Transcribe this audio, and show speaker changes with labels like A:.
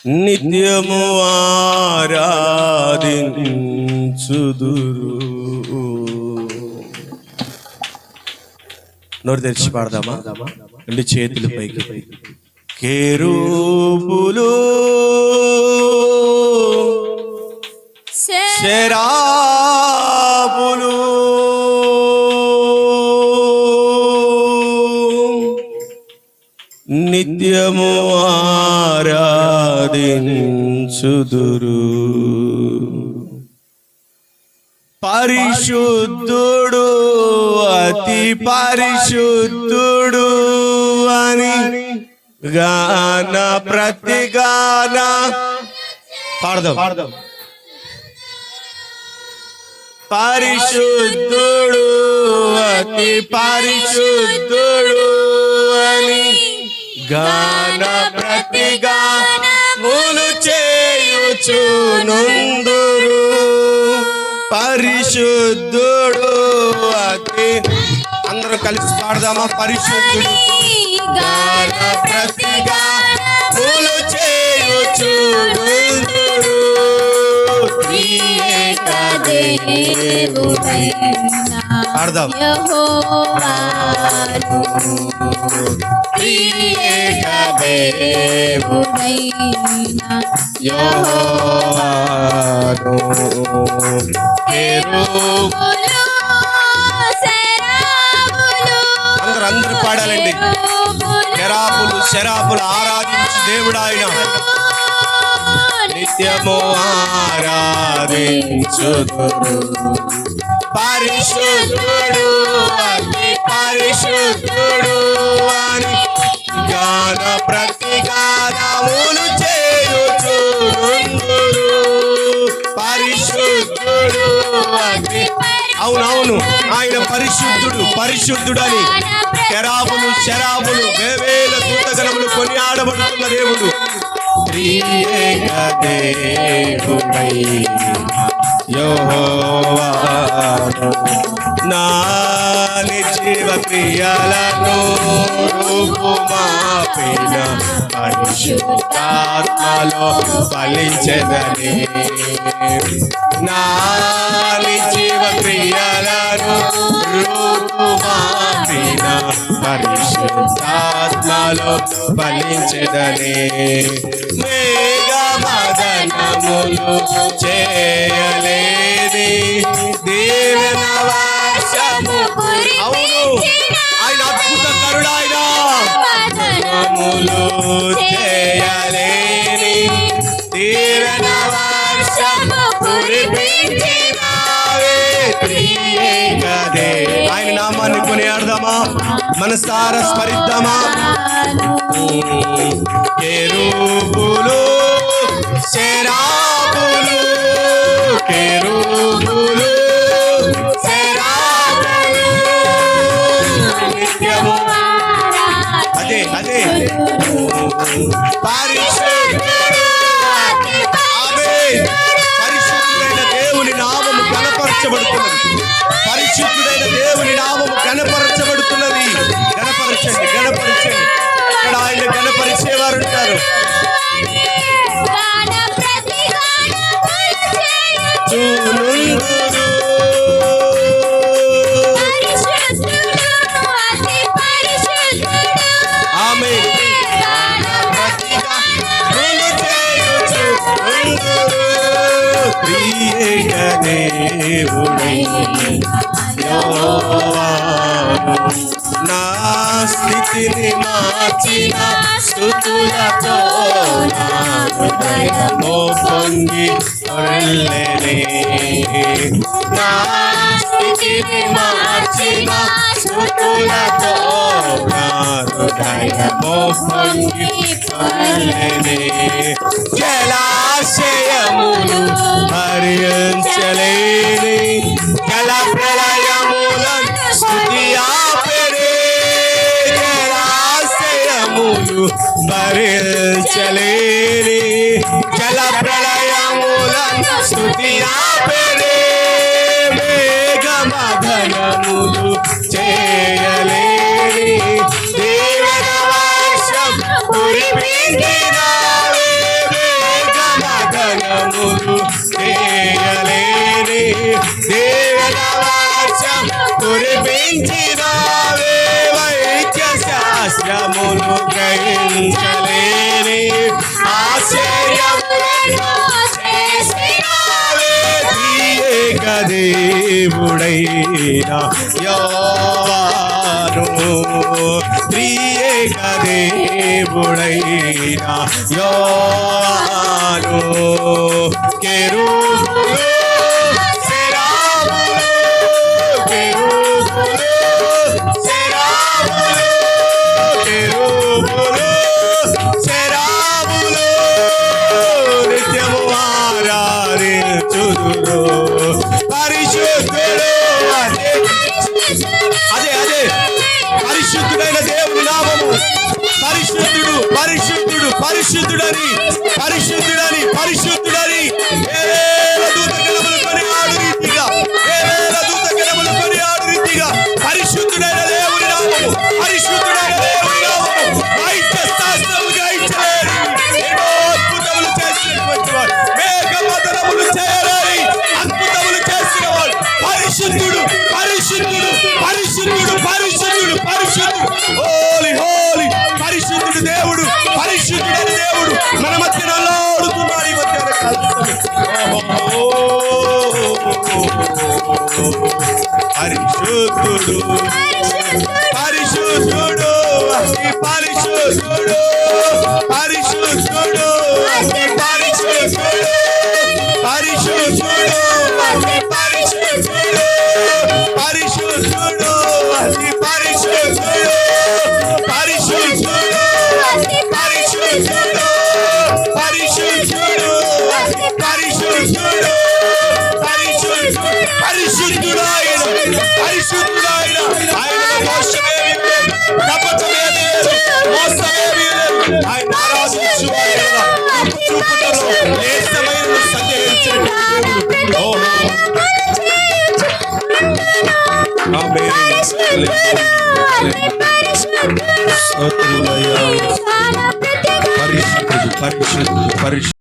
A: నిత్యము ఆరాధించుదురు. నోరు తెరిచి పాడదామా? రెండు చేతులు పైకి. కెరూబులు శరాబులు నిత్యము ఆరాధించుదురు. పరిశుద్ధుడు అతి పరిశుద్ధుడు అని గాన ప్రతిగాన పాడదాం. పరిశుద్ధుడు అతి పరిశుద్ధుడు అని గాన ప్రతిగానములు చేయుచునుందురు. పరిశుద్ధుడు అతి, అందరూ కలిసి పాడదామా? పరిశుద్ధుడు గాన ప్రతిగానములు చేయుచునుందురు. పాడదాం. త్రియేక దేవుడైన యెహోవాను కెరూబులు శరాబులు. అందరూ పాడాలండి. కెరాబులు శరాబులు ఆరాధించు దేవుడు ఆయన. నిత్యము ఆరాధించుదురు. పరిశుద్ధుడు అతి పరిశుద్ధుడు అని గాన ప్రతిగానములు చేయుచునుందురు. పరిశుద్ధుడు అతి, అవునవును, ఆయన పరిశుద్ధుడు పరిశుద్ధుడని కెరాబులు శరాబులు వేవేల దూతగణములు కొనియాడబడుతున్న దేవుడు. త్రియేక దేవుడైన యెహోవాను నా జీవ క్రియలను రూపుమాపిన పరిశుద్ధాత్మలో ఫలించెదనే. నా జీవ క్రియలను రూపుమాపిన పరిశుద్ధాత్మలో ఫలించెదనే. మేఘమదనములు చేయలేని దీవెన వర్షము, అవును ఆయన అద్భుత కరుడు. ఆయన మదనములు చేయలేని దీవెన వర్షము కురిపించినావే. త్రియేక దేవుడైన ఆయన నామాన్ని కొనియాడదామా? మనసారా స్మరిద్దామా? కెరూబులు శరాబులు కెరూబులు శరాబులు నిత్యము అదే పరిశుద్ధుడు. పరిశుద్ధుడైన దేవుని నామము ఘనపరచబడుతున్నది. పరిశుద్ధుడైన దేవుని నామము ఘనపరచబడుతున్నది. ఘనపరచండి, ఘనపరచండి. ఇక్కడ ఆయన ఘనపరిచేవారు ఉంటారు. త్రియేక దేవుడైన యెహోవాను నా స్థితిని మార్చిన స్తుతులతో నా హృదయము పొంగి పొర్లెనే. నా స్థితిని మార్చిన స్తుతులతో నా హృదయము పొంగి పొర్లెనే. జలాశయములు భరించలేని జల ప్రళయములను స్తుతి ఆపెనే. జలాశయములు భరించలేని జల ప్రళయములను స్తుతి ఆపెనే. మేఘమదనములు చేయలేని దీవెన వర్షం కురిపించినావే. కురిపించినావే వైద్య శాస్త్రములు గ్రహించలేని ఆశ్చర్యములను చేసినావే త్రియేక దేవుడైన యెహోవాను త్రియేక దేవుడైన యెహోవాను కెరూబులు సెరాబులు కెరూబులు సెరాబులు కెరూబులు సెరాబులు నిత్యము ఆరాధించుదురు పరిశుద్ధుడు అదే అదే పరిశుద్ధుడైన దేవుని నామము పరిశుద్ధుడు పరిశుద్ధుడు పరిశుద్ధుడని పరిశుద్ధుడని పరిశుద్ధుడని వేల దూత గణములు కొని ఆడు రీతిగా వేల దూత గణములు కొని ఆడు రీతిగా పరిశుద్ధుడైన దేవుని నామము పరిశుద్ధుడైన దేవుని నామము వైద్య శాస్త్రములు గ్రహించలేని ఎన్నో అద్భుతములు చేసినటువంటి వాడు మేఘమదనములు చేయలేని అద్భుతములు చేసిన వాడు పరిశుద్ధుడు పరిశుద్ధుడు పరిశుద్ధుడు పరిశుద్ధుడు పరిశుద్ధుడు హోలీ హోలీ పరిశుద్ధుడు దేవుడు పరిశుద్ధుడైన దేవుడు మన మధ్యన అల్లాడుతున్నాడు ఈ మధ్యాహ్న పరిశుద్ధుడు పరిశుద్ధుడు పరిశుద్ధుడు పరిశుద్ధుడు పరిశుద్ధుడు పరిశుద్ధుడు పరిశుద్ధుడు పరిశుద్ధుడు పరిశుద్ధుడు పరిశుద్ధుడు పరిశుద్ధుడు పరిశుద్ధుడు పరిశుద్ధుడు పరిశుద్ధుడాయన పరిశుద్ధుడాయన ఆయన మోసమేమీ లేదు కపటమేమీ లేదు మోసమేమీ లేదు ఆయన ఆరాధించువాడు చూపుటలో లేసమైన సందేహించినటువంటి దేవుడు ఓహో స్తోత్రులయ్యా పరిశుద్ధుడు పరిశుద్ధుడు పరిశుద్ధుడు